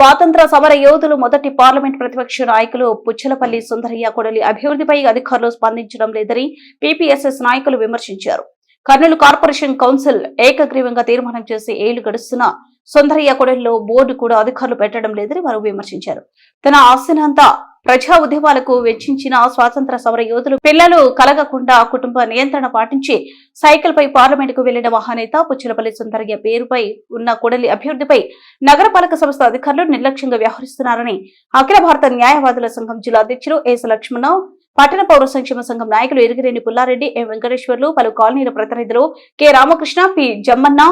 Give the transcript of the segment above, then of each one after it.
స్వాతంత్ర సమర యోధులు మొదటి పార్లమెంట్ ప్రతిపక్ష నాయకులు పుచ్చలపల్లి సుందరయ్య కొడలి అభివృద్ధిపై అధికారులు స్పందించడం లేదని పీపీఎస్ఎస్ నాయకులు విమర్శించారు. కర్నూలు కార్పొరేషన్ కౌన్సిల్ ఏకగ్రీవంగా తీర్మానం చేసి ఏళ్లు గడుస్తున్న సుందరయ్య కొడలిలో బోర్డు కూడా అధికారులు పెట్టడం లేదని వారు విమర్శించారు. తన ఆస్తినంతా ప్రజా ఉద్యమాలకు వెచ్చించిన స్వాతంత్ర సమర యోధులు పిల్లలు కలగకుండా కుటుంబ నియంత్రణ పాటించి సైకిల్ పై పార్లమెంటుకు వెళ్లిన మహానేత పుచ్చలపల్లి సుందరయ్య పేరుపై ఉన్న కొడలి అభివృద్ధిపై నగరపాలక సంస్థ అధికారులు నిర్లక్ష్యంగా వ్యవహరిస్తున్నారని అఖిల భారత న్యాయవాదుల సంఘం జిల్లా అధ్యక్షులు ఎస్ లక్ష్మణ, పట్టణ పౌర సంక్షేమ సంఘం నాయకులు ఇరిగిరేని పుల్లారెడ్డి, ఎం వెంకటేశ్వర్లు, పలు కాలనీల ప్రతినిధులు K Ramakrishna, P Jammanna,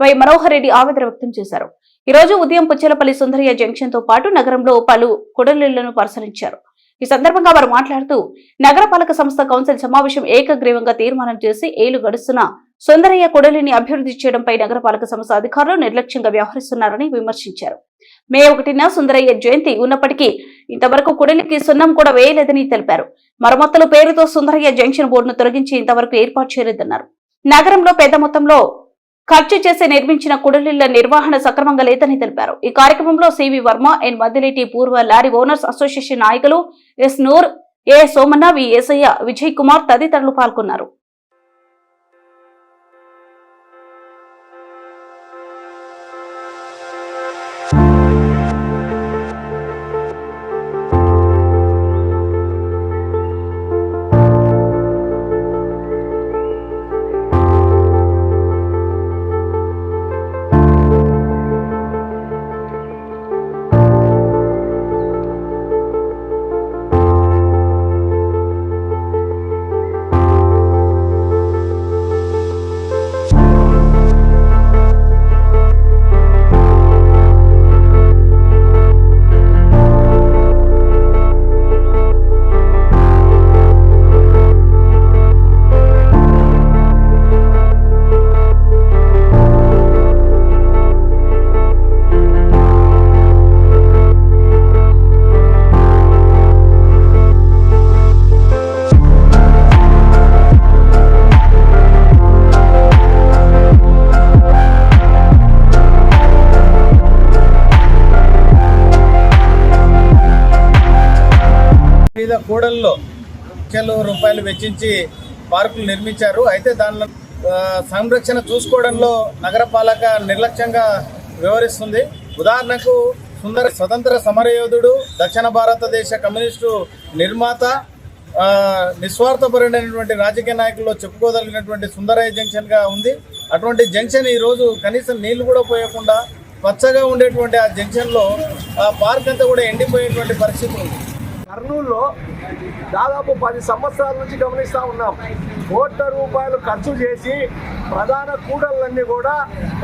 Y Manohar Reddy ఆవేదన వ్యక్తం చేశారు. ఈ రోజు ఉదయం పుచ్చలపల్లి సుందరయ్య జంక్షన్ తో పాటు నగరంలో పలు కొడలిళ్లను పరిశీలించారు. ఈ సందర్భంగా వారు మాట్లాడుతూ నగరపాలక సంస్థ కౌన్సిల్ సమావేశం ఏకగ్రీవంగా తీర్మానం చేసి ఏళ్లు గడుస్తున్న సుందరయ్య కొడలిని అభివృద్ధి చేయడంపై నగరపాలక సంస్థ అధికారులు నిర్లక్ష్యంగా వ్యవహరిస్తున్నారని విమర్శించారు. మే 1న సుందరయ్య జయంతి ఉన్నప్పటికీ ఇంతవరకు కొడలికి సున్నం కూడా వేయలేదని తెలిపారు. మరమ్మతుల పేరుతో సుందరయ్య జంక్షన్ బోర్డును తొలగించి ఇంతవరకు ఏర్పాటు చేయలేదన్నారు. నగరంలో పెద్ద మొత్తంలో ఖర్చు చేసి నిర్మించిన కుడలిళ్ల నిర్వహణ సక్రమంగా లేదని తెలిపారు. ఈ కార్యక్రమంలో సివి వర్మ, ఎన్ మద్దిలేటి, పూర్వ లారీ ఓనర్స్ అసోసియేషన్ నాయకులు ఎస్ నూర్, ఏ సోమన్న, వి ఏసయ్య, విజయ్ కుమార్ తదితరులు పాల్గొన్నారు. కూడల్లో లక్షల రూపాయలు వెచ్చించి పార్కులు నిర్మించారు. అయితే దానిలో సంరక్షణ చూసుకోవడంలో నగరపాలక నిర్లక్ష్యంగా వ్యవహరిస్తుంది. ఉదాహరణకు స్వతంత్ర సమరయోధుడు, దక్షిణ భారతదేశ కమ్యూనిస్టు నిర్మాత, నిస్వార్థపరుడైనటువంటి రాజకీయ నాయకుల్లో చెప్పుకోదలిగినటువంటి సుందరయ్య జంక్షన్ గా ఉంది. అటువంటి జంక్షన్ ఈరోజు కనీసం నీళ్లు కూడా పోయకుండా పచ్చగా ఉండేటువంటి ఆ జంక్షన్ లో ఆ పార్క్ అంతా కూడా ఎండిపోయేటువంటి పరిస్థితి ఉంది. కర్నూలులో దాదాపు 10 సంవత్సరాల నుంచి గమనిస్తూ ఉన్నాం. కోట్ల రూపాయలు ఖర్చు చేసి ప్రధాన కూడళ్ళన్నీ కూడా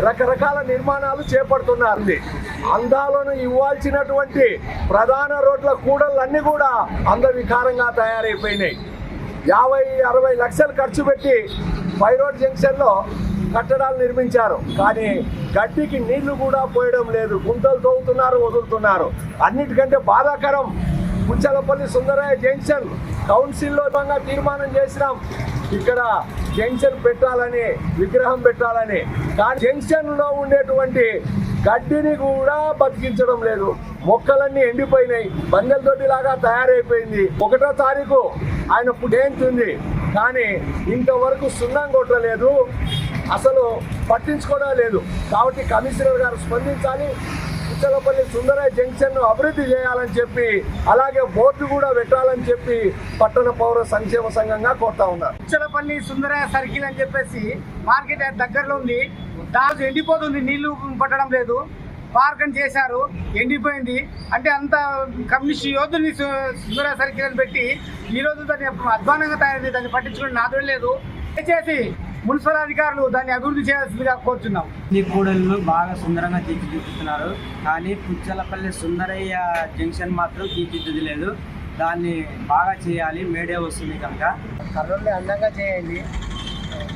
రకరకాల నిర్మాణాలు చేపడుతున్నారు. అందాలను ఇవ్వాల్సినటువంటి ప్రధాన రోడ్ల కూడళ్ళన్నీ కూడా అందవికారంగా తయారైపోయినాయి. 50-60 లక్షలు ఖర్చు పెట్టి పైరోడ్ జంక్షన్లో కట్టడాలు నిర్మించారు. కానీ గడ్డికి నీళ్లు కూడా పోయడం లేదు. గుంతలు తవ్వుతున్నారు, వదులుతున్నారు. అన్నిటికంటే బాధాకరం, పుచ్చలపల్లి సుందరయ్య జంక్షన్ కౌన్సిల్లో తీర్మానం చేసినాం, ఇక్కడ జంక్షన్ పెట్టాలని, విగ్రహం పెట్టాలని. కానీ జంక్షన్లో ఉండేటువంటి గడ్డిని కూడా బతికించడం లేదు. మొక్కలన్నీ ఎండిపోయినాయి, బందెలతోటిలాగా తయారైపోయింది. 1వ తారీఖు ఆయన జయంతి, కానీ ఇంతవరకు సున్నం కొట్టలేదు, అసలు పట్టించుకోవడం లేదు. కాబట్టి కమిషనర్ గారు స్పందించాలి. పుచ్చలపల్లి సుందరయ్య జంక్షన్ ను అభివృద్ధి చేయాలని చెప్పి, అలాగే బోర్డు కూడా పెట్టాలని చెప్పి పట్టణ పౌర సంక్షేమ సంఘంగా కోరుతా ఉన్నారు. పుచ్చలపల్లి సుందరయ్య సర్కిల్ అని చెప్పేసి మార్కెట్ దగ్గరలో ఉంది. దాని ఎండిపోతుంది, నీళ్లు పట్టడం లేదు. పార్క్ అని చేశారు, ఎండిపోయింది. అంటే అంత కమ్యూనిస్ట్ యోధుని సుందరయ్య సర్కిల్ అని పెట్టి ఈరోజు దాన్ని అధ్వానంగా తయారైంది. దాన్ని పట్టించుకుని నాదో లేదు. దయచేసి మున్సిపల్ అధికారులు దాన్ని అభివృద్ధి చేయాల్సిందిగా కోరుతున్నాం. ఈ కూడలను బాగా సుందరంగా తీర్చిదిద్దుతున్నారు, కానీ పుచ్చలపల్లి సుందరయ్య జంక్షన్ మాత్రం తీర్చిదిద్దలేదు. దాన్ని బాగా చేయాలి. మీడియా వస్తుంది కనుక కర్నూలుని అందంగా చేయండి,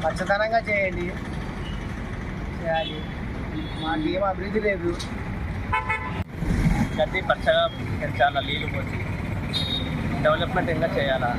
పచ్చదనంగా చేయాలి. మాకేం అభివృద్ధి లేదు. గడ్డి పచ్చగా పెంచాలా, నీళ్ళు పోసి డెవలప్మెంట్ ఇంకా చేయాలా.